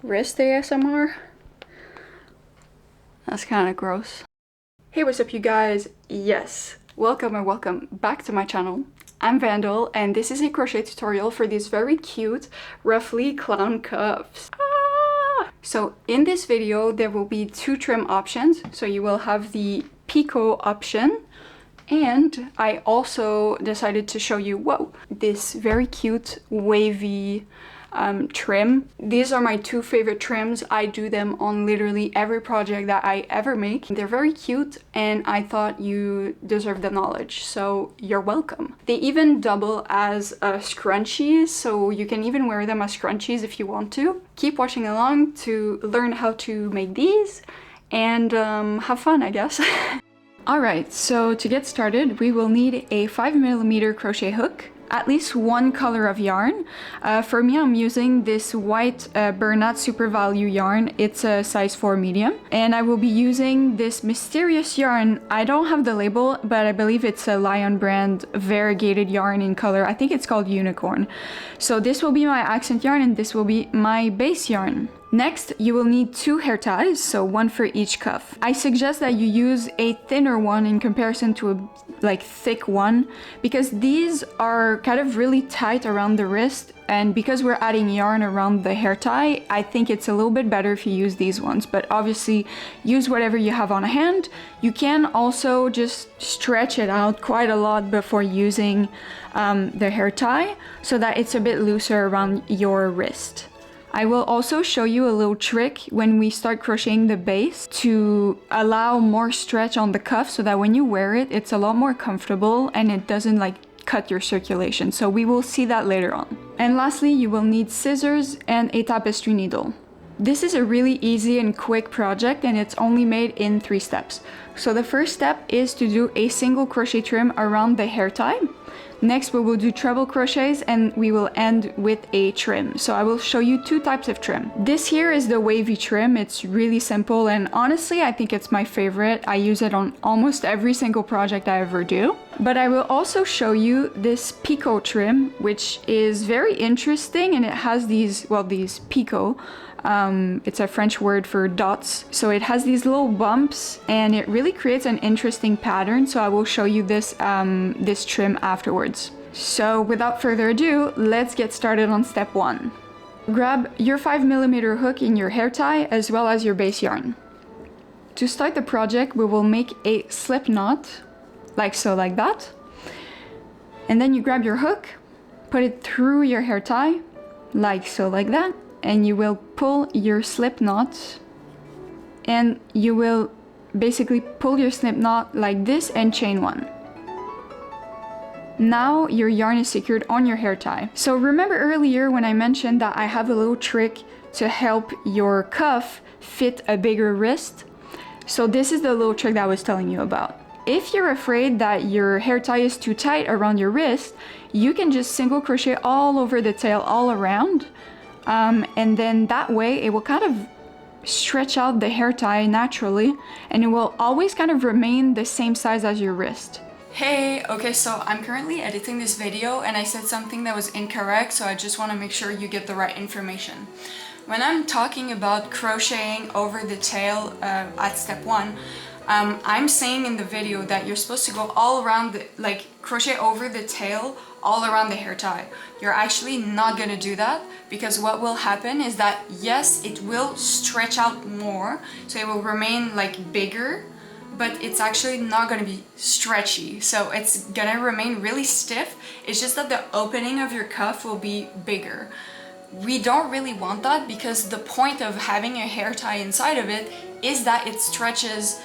wrist ASMR. That's kind of gross. Hey, what's up you guys? Yes, welcome and welcome back to my channel. I'm Vandal and this is a crochet tutorial for these very cute ruffly clown cuffs. So in this video there will be two trim options. So you will have the Picot option, and I also decided to show you, whoa, this very cute wavy trim. These are my two favorite trims. I do them on literally every project that I ever make. They're very cute and I thought you deserve the knowledge, so you're welcome. They even double as scrunchies, so you can even wear them as scrunchies if you want to. Keep watching along to learn how to make these and have fun, I guess. Alright, so to get started we will need a 5mm crochet hook, at least one color of yarn. For me, I'm using this white Bernat Super Value yarn. It's a size 4 medium. And I will be using this mysterious yarn. I don't have the label, but I believe it's a Lion brand variegated yarn in color. I think it's called Unicorn. So this will be my accent yarn and this will be my base yarn. Next, you will need two hair ties, so one for each cuff. I suggest that you use a thinner one in comparison to a thick one, because these are kind of really tight around the wrist, and because we're adding yarn around the hair tie, I think it's a little bit better if you use these ones, but obviously use whatever you have on hand. You can also just stretch it out quite a lot before using the hair tie so that it's a bit looser around your wrist. I will also show you a little trick when we start crocheting the base to allow more stretch on the cuff so that when you wear it, it's a lot more comfortable and it doesn't cut your circulation. So we will see that later on. And lastly, you will need scissors and a tapestry needle. This is a really easy and quick project and it's only made in 3 steps. So the first step is to do a single crochet trim around the hair tie. Next, we will do treble crochets and we will end with a trim. So I will show you 2 types of trim. This here is the wavy trim. It's really simple and honestly, I think it's my favorite. I use it on almost every single project I ever do. But I will also show you this Picot trim, which is very interesting and it has these Picot. It's a French word for dots. So it has these little bumps and it really creates an interesting pattern. So I will show you this, this trim afterwards. So without further ado, let's get started on step 1. Grab your 5mm hook in your hair tie as well as your base yarn. To start the project, we will make a slip knot, like so, like that. And then you grab your hook, put it through your hair tie, like so, like that. And you will pull your slip knot and you will basically pull your slip knot like this and chain 1. Now your yarn is secured on your hair tie. So remember earlier when I mentioned that I have a little trick to help your cuff fit a bigger wrist? So this is the little trick that I was telling you about. If you're afraid that your hair tie is too tight around your wrist, you can just single crochet all over the tail all around. And then that way it will kind of stretch out the hair tie naturally and it will always kind of remain the same size as your wrist. Hey, okay, so I'm currently editing this video and I said something that was incorrect, so I just want to make sure you get the right information. When I'm talking about crocheting over the tail at step 1, I'm saying in the video that you're supposed to go all around, crochet over the tail all around the hair tie. You're actually not gonna do that because what will happen is that, yes, it will stretch out more, so it will remain bigger, but it's actually not gonna be stretchy. So it's gonna remain really stiff. It's just that the opening of your cuff will be bigger. We don't really want that because the point of having a hair tie inside of it is that it stretches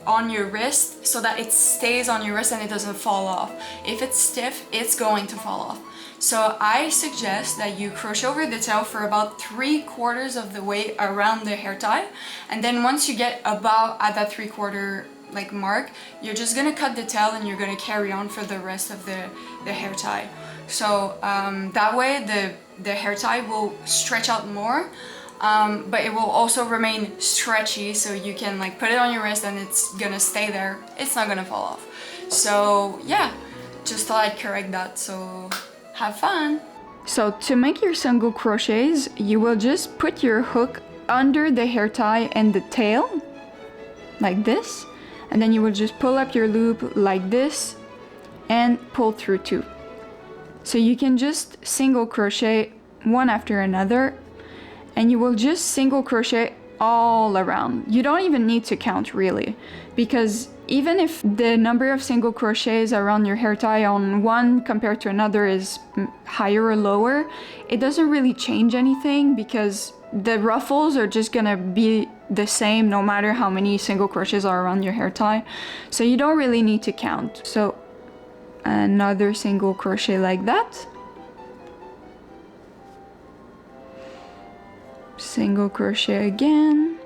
on your wrist so that it stays on your wrist and it doesn't fall off. If it's stiff, it's going to fall off. So I suggest that you crochet over the tail for about 3/4 of the way around the hair tie, and then once you get about at that 3/4 mark, you're just gonna cut the tail and you're gonna carry on for the rest of the hair tie. So that way the hair tie will stretch out more, but it will also remain stretchy, so you can put it on your wrist and it's gonna stay there. It's not gonna fall off. So yeah, just thought I'd correct that, so have fun. So to make your single crochets, you will just put your hook under the hair tie and the tail, like this, and then you will just pull up your loop like this and pull through 2. So you can just single crochet one after another, and you will just single crochet all around. You don't even need to count really, because even if the number of single crochets around your hair tie on one compared to another is higher or lower, it doesn't really change anything, because the ruffles are just gonna be the same no matter how many single crochets are around your hair tie. So you don't really need to count. So another single crochet like that. Single crochet again.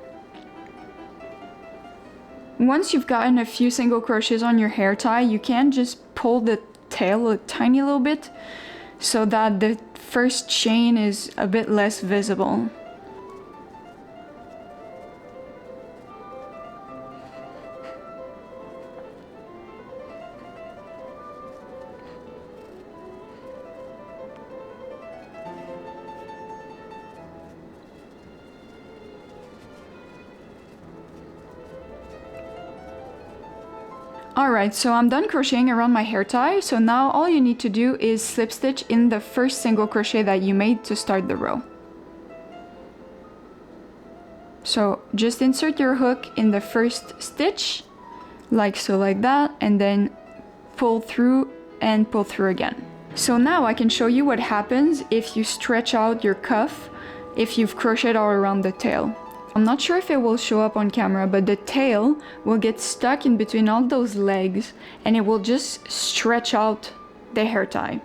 Once you've gotten a few single crochets on your hair tie, you can just pull the tail a tiny little bit so that the first chain is a bit less visible. Alright, so I'm done crocheting around my hair tie, so now all you need to do is slip stitch in the first single crochet that you made to start the row. So just insert your hook in the first stitch, like so, like that, and then pull through and pull through again. So now I can show you what happens if you stretch out your cuff if you've crocheted all around the tail. I'm not sure if it will show up on camera, but the tail will get stuck in between all those legs and it will just stretch out the hair tie.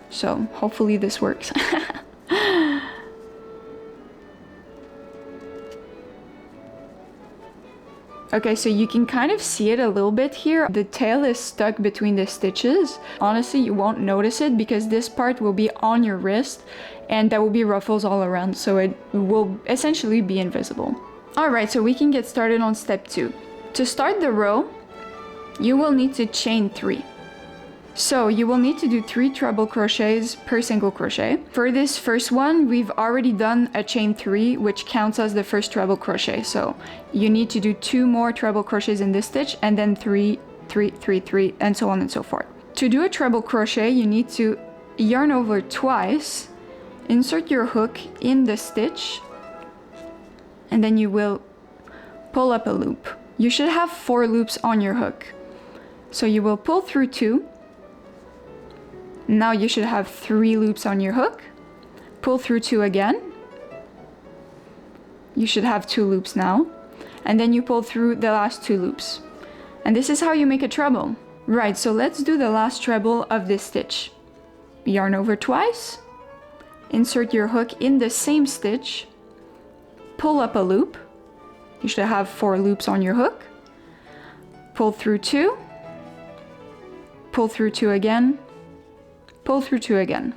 So hopefully this works. Okay, so you can kind of see it a little bit here. The tail is stuck between the stitches. Honestly, you won't notice it because this part will be on your wrist and there will be ruffles all around, so it will essentially be invisible. Alright, so we can get started on step 2. To start the row, you will need to chain 3. So you will need to do 3 treble crochets per single crochet. For this first one, we've already done a chain 3, which counts as the first treble crochet. So you need to do 2 more treble crochets in this stitch, and then 3, 3, 3, 3, and so on and so forth. To do a treble crochet, you need to yarn over twice, insert your hook in the stitch, and then you will pull up a loop. You should have 4 loops on your hook. So you will pull through 2. Now you should have 3 loops on your hook. Pull through 2 again. You should have 2 loops now. And then you pull through the last 2 loops. And this is how you make a treble. Right, so let's do the last treble of this stitch. Yarn over twice. Insert your hook in the same stitch. Pull up a loop. You should have 4 loops on your hook. Pull through 2. Pull through 2 again. Pull through 2 again.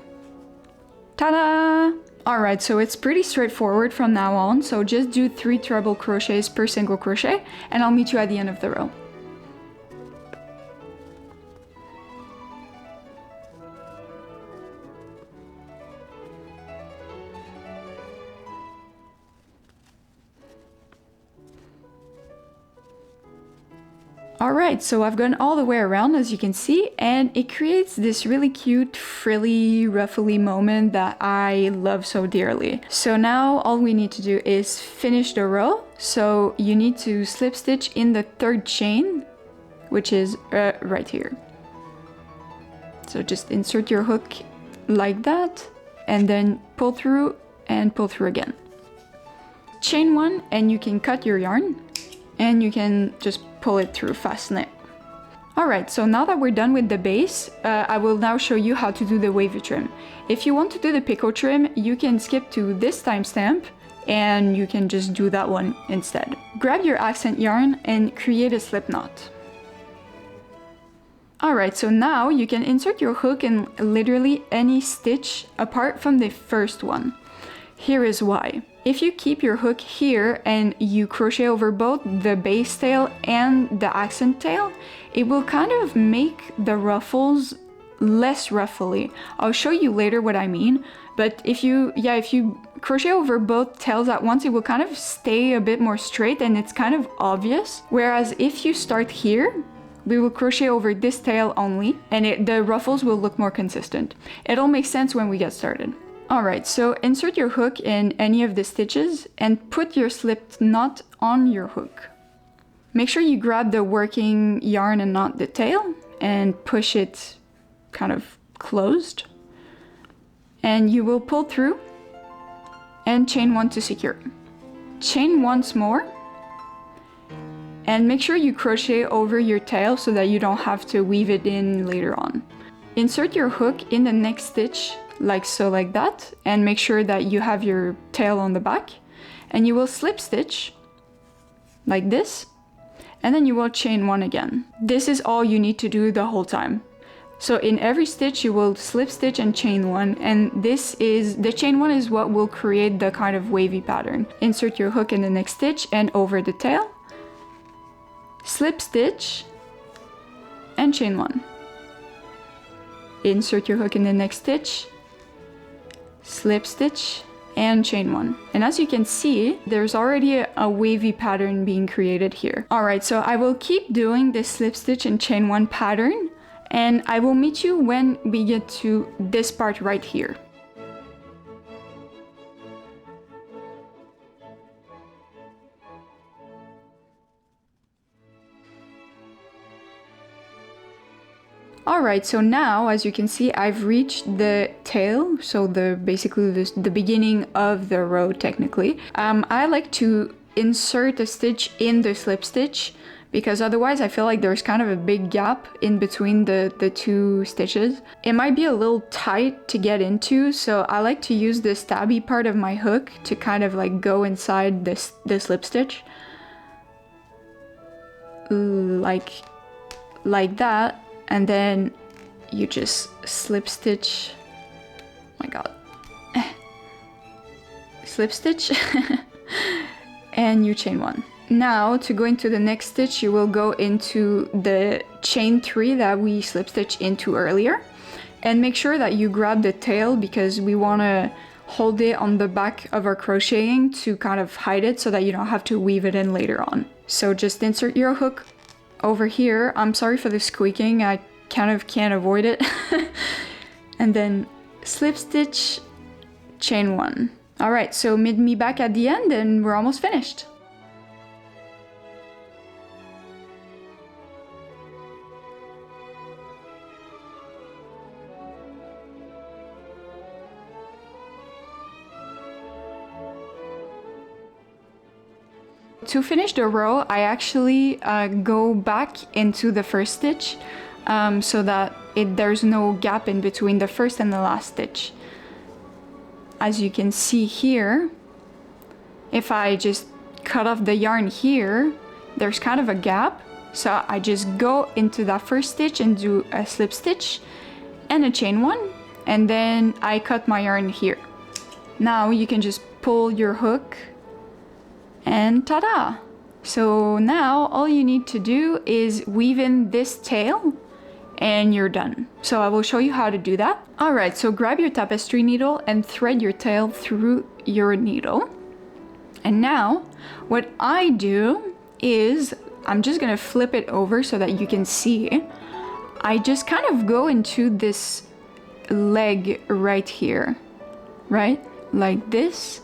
Ta-da! Alright, so it's pretty straightforward from now on, so just do 3 treble crochets per single crochet, and I'll meet you at the end of the row. Alright, so I've gone all the way around, as you can see, and it creates this really cute, frilly, ruffly moment that I love so dearly. So now all we need to do is finish the row. So you need to slip stitch in the 3rd chain, which is right here. So just insert your hook like that, and then pull through and pull through again. Chain 1, and you can cut your yarn, and you can just pull it through, fasten it. Alright, so now that we're done with the base, I will now show you how to do the wavy trim. If you want to do the Picot trim, you can skip to this timestamp and you can just do that one instead. Grab your accent yarn and create a slip knot. Alright, so now you can insert your hook in literally any stitch apart from the first one. Here is why. If you keep your hook here and you crochet over both the base tail and the accent tail, it will kind of make the ruffles less ruffly. I'll show you later what I mean, but if you crochet over both tails at once, it will kind of stay a bit more straight and it's kind of obvious. Whereas if you start here, we will crochet over this tail only, and the ruffles will look more consistent. It'll make sense when we get started. Alright, so insert your hook in any of the stitches and put your slipped knot on your hook. Make sure you grab the working yarn and not the tail and push it kind of closed. And you will pull through and chain 1 to secure. Chain once more and make sure you crochet over your tail so that you don't have to weave it in later on. Insert your hook in the next stitch like so, like that, and make sure that you have your tail on the back, and you will slip stitch like this, and then you will chain 1 again. This is all you need to do the whole time. So in every stitch you will slip stitch and chain 1, and the chain 1 is what will create the kind of wavy pattern. Insert your hook in the next stitch and over the tail, slip stitch and chain 1. Insert your hook in the next stitch, slip stitch and chain 1. And as you can see, there's already a wavy pattern being created here. Alright, so I will keep doing this slip stitch and chain 1 pattern, and I will meet you when we get to this part right here. Alright, so now, as you can see, I've reached the tail, so basically the beginning of the row technically. I like to insert a stitch in the slip stitch, because otherwise I feel like there's kind of a big gap in between the two stitches. It might be a little tight to get into, so I like to use the stabby part of my hook to kind of like go inside the slip stitch. Like that. And then you just slip stitch, oh my god, slip stitch, and you chain 1. Now to go into the next stitch, you will go into the chain 3 that we slip stitched into earlier, and make sure that you grab the tail, because we want to hold it on the back of our crocheting to kind of hide it so that you don't have to weave it in later on. So just insert your hook over here. I'm sorry for the squeaking, I kind of can't avoid it. And then slip stitch, chain 1. Alright, so meet me back at the end and we're almost finished. To finish the row, I actually go back into the first stitch so that there's no gap in between the first and the last stitch. As you can see here, if I just cut off the yarn here, there's kind of a gap. So I just go into that first stitch and do a slip stitch and a chain 1, and then I cut my yarn here. Now you can just pull your hook and ta-da! So now all you need to do is weave in this tail and you're done. So I will show you how to do that. Alright, so grab your tapestry needle and thread your tail through your needle. And now what I do is I'm just gonna flip it over so that you can see. I just kind of go into this leg right here, right? Like this.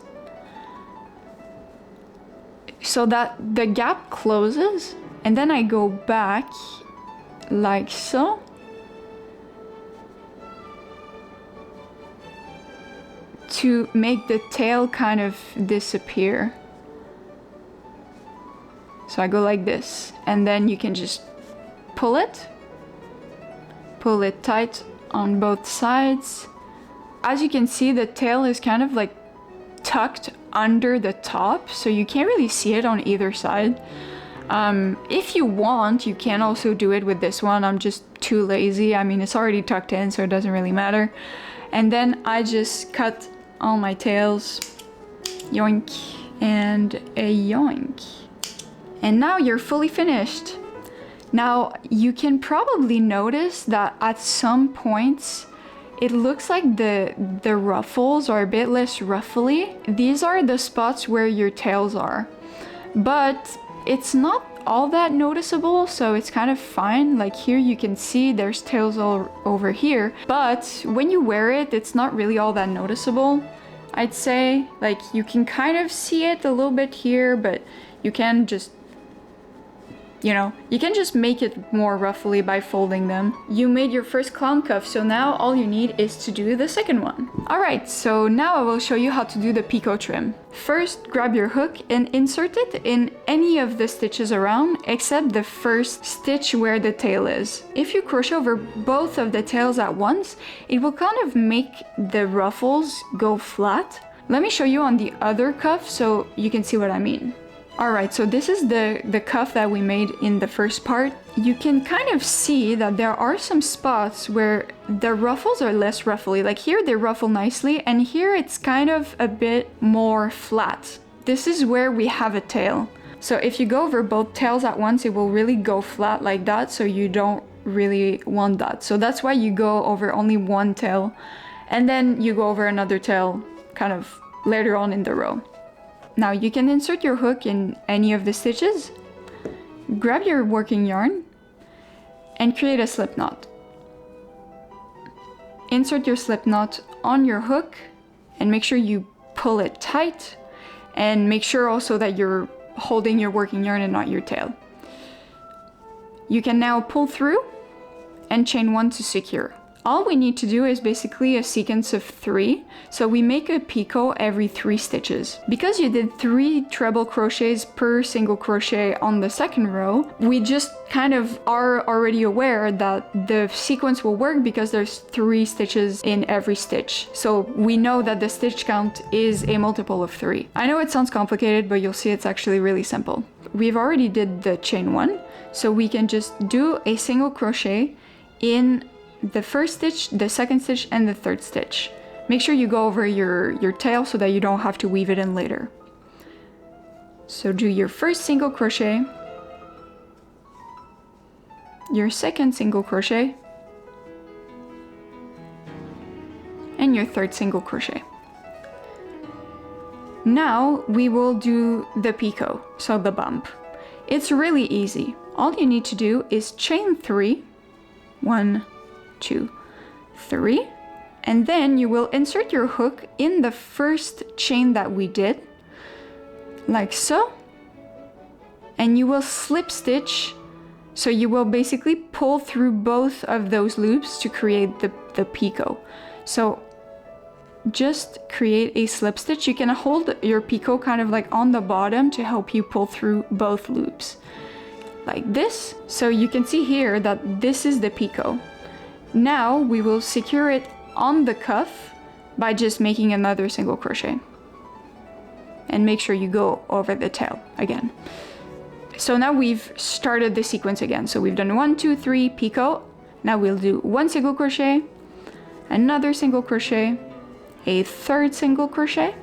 So that the gap closes, and then I go back like so, to make the tail kind of disappear. So I go like this, and then you can just pull it tight on both sides. As you can see, the tail is kind of like tucked under the top, so you can't really see it on either side. If you want, you can also do it with this one. I'm just too lazy. I mean, it's already tucked in, so it doesn't really matter. And then I just cut all my tails, yoink and a yoink. And now you're fully finished. Now, you can probably notice that at some points, it looks like the ruffles are a bit less ruffly. These are the spots where your tails are, but it's not all that noticeable, so it's kind of fine. Like here you can see there's tails all over here, but when you wear it, it's not really all that noticeable, I'd say. Like you can kind of see it a little bit here, but you can just, you know, you can just make it more ruffly by folding them. You made your first clown cuff, so now all you need is to do the second one. Alright, so now I will show you how to do the picot trim. First, grab your hook and insert it in any of the stitches around, except the first stitch where the tail is. If you crochet over both of the tails at once, it will kind of make the ruffles go flat. Let me show you on the other cuff so you can see what I mean. Alright, so this is the cuff that we made in the first part. You can kind of see that there are some spots where the ruffles are less ruffly. Like here they ruffle nicely, and here it's kind of a bit more flat. This is where we have a tail. So if you go over both tails at once, it will really go flat like that, so you don't really want that. So that's why you go over only one tail, and then you go over another tail kind of later on in the row. Now you can insert your hook in any of the stitches, grab your working yarn, and create a slip knot. Insert your slip knot on your hook and make sure you pull it tight, and make sure also that you're holding your working yarn and not your tail. You can now pull through and chain 1 to secure. All we need to do is basically a sequence of 3, so we make a picot every 3 stitches. Because you did 3 treble crochets per single crochet on the second row, we just kind of are already aware that the sequence will work because there's 3 stitches in every stitch. So we know that the stitch count is a multiple of 3. I know it sounds complicated, but you'll see it's actually really simple. We've already did the chain 1, so we can just do a single crochet in the first stitch, the second stitch, and the third stitch. Make sure you go over your tail so that you don't have to weave it in later. So do your first single crochet, your second single crochet, and your third single crochet. Now we will do the picot, so the bump. It's really easy. All you need to do is chain 3, 1, 2, 3, and then you will insert your hook in the first chain that we did, like so, and you will slip stitch, so you will basically pull through both of those loops to create the picot. So just create a slip stitch. You can hold your picot kind of like on the bottom to help you pull through both loops, like this. So you can see here that this is the picot. Now we will secure it on the cuff by just making another single crochet. And make sure you go over the tail again. So now we've started the sequence again. So we've done 1, 2, 3 picot. Now we'll do 1 single crochet, another single crochet, a third single crochet,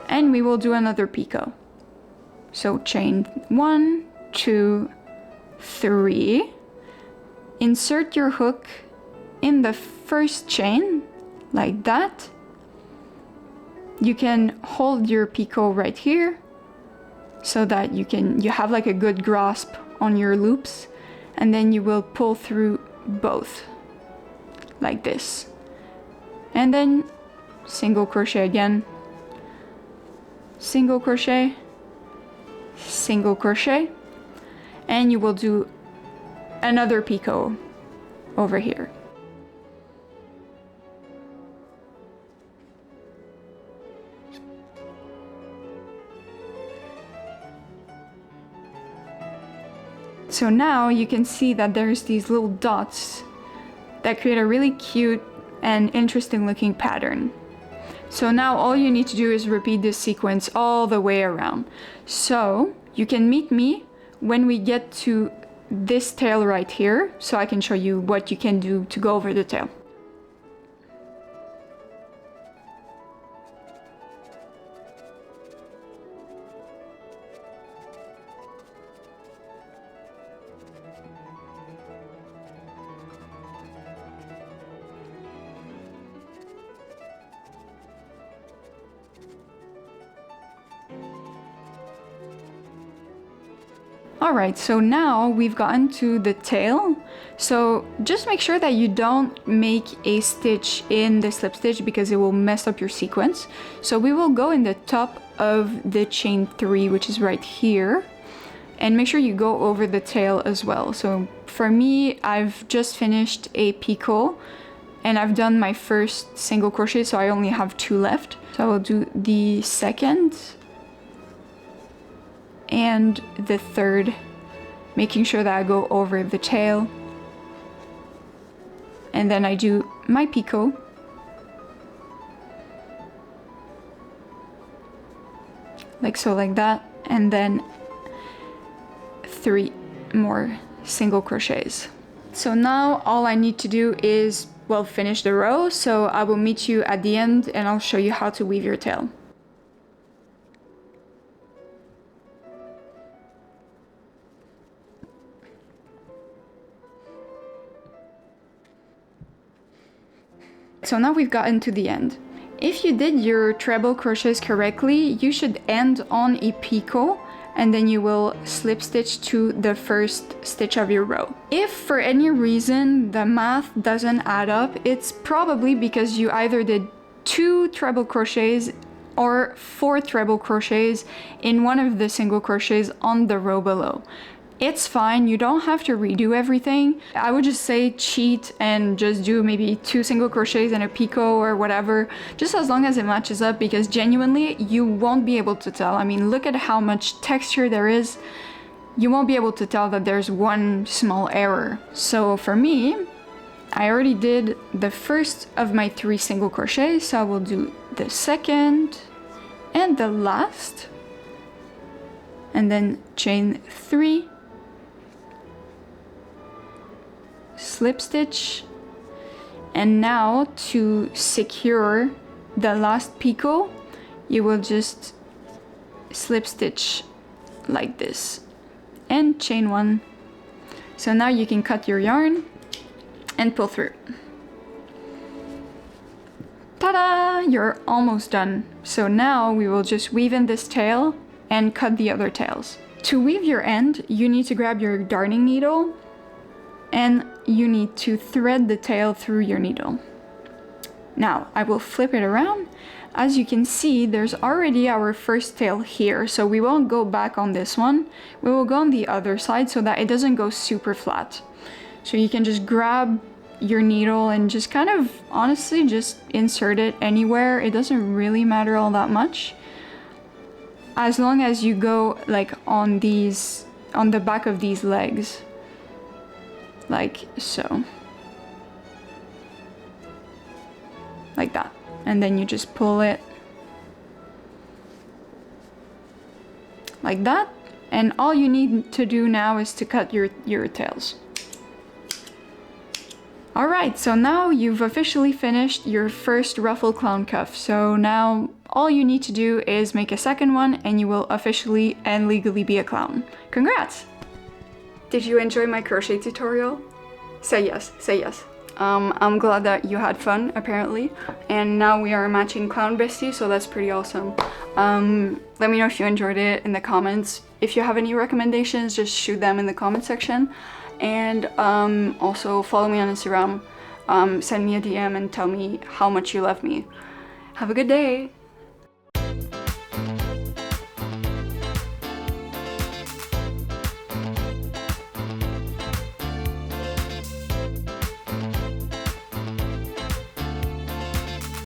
and we will do another picot. So chain 1, 2, 3. Insert your hook in the first chain, like that. You can hold your picot right here so that you have like a good grasp on your loops, and then you will pull through both, like this. And then single crochet again, single crochet, single crochet, and you will do another picot over here. So now you can see that there's these little dots that create a really cute and interesting looking pattern. So now all you need to do is repeat this sequence all the way around. So you can meet me when we get to this tail right here, so I can show you what you can do to go over the tail. Alright, so now we've gotten to the tail. So just make sure that you don't make a stitch in the slip stitch because it will mess up your sequence. So we will go in the top of the chain 3, which is right here. And make sure you go over the tail as well. So for me, I've just finished a picot and I've done my first single crochet, so I only have 2 left. So I will do the second and the third, making sure that I go over the tail. And then I do my picot. Like so, like that. And then 3 more single crochets. So now all I need to do is, well, finish the row. So I will meet you at the end and I'll show you how to weave your tail. So now we've gotten to the end. If you did your treble crochets correctly, you should end on a picot and then you will slip stitch to the first stitch of your row. If for any reason the math doesn't add up, it's probably because you either did 2 treble crochets or 4 treble crochets in one of the single crochets on the row below. It's fine, you don't have to redo everything. I would just say cheat and just do maybe 2 single crochets and a picot or whatever, just as long as it matches up, because genuinely you won't be able to tell. I mean, look at how much texture there is. You won't be able to tell that there's one small error. So for me, I already did the first of my 3 single crochets, so I will do the second and the last, and then chain 3, slip stitch, and now to secure the last picot, you will just slip stitch like this and chain 1. So now you can cut your yarn and pull through. Ta-da! You're almost done. So now we will just weave in this tail and cut the other tails. To weave your end, you need to grab your darning needle and you need to thread the tail through your needle. Now, I will flip it around. As you can see, there's already our first tail here, so we won't go back on this one. We will go on the other side so that it doesn't go super flat. So you can just grab your needle and just kind of, honestly, just insert it anywhere. It doesn't really matter all that much. As long as you go like on the back of these legs. Like so. Like that. And then you just pull it like that. And all you need to do now is to cut your tails. Alright, so now you've officially finished your first ruffle clown cuff. So now all you need to do is make a second one and you will officially and legally be a clown. Congrats! Did you enjoy my crochet tutorial? Say yes, say yes. I'm glad that you had fun, apparently. And now we are matching clown besties, so that's pretty awesome. Let me know if you enjoyed it in the comments. If you have any recommendations, just shoot them in the comment section. And also follow me on Instagram. Send me a DM and tell me how much you love me. Have a good day!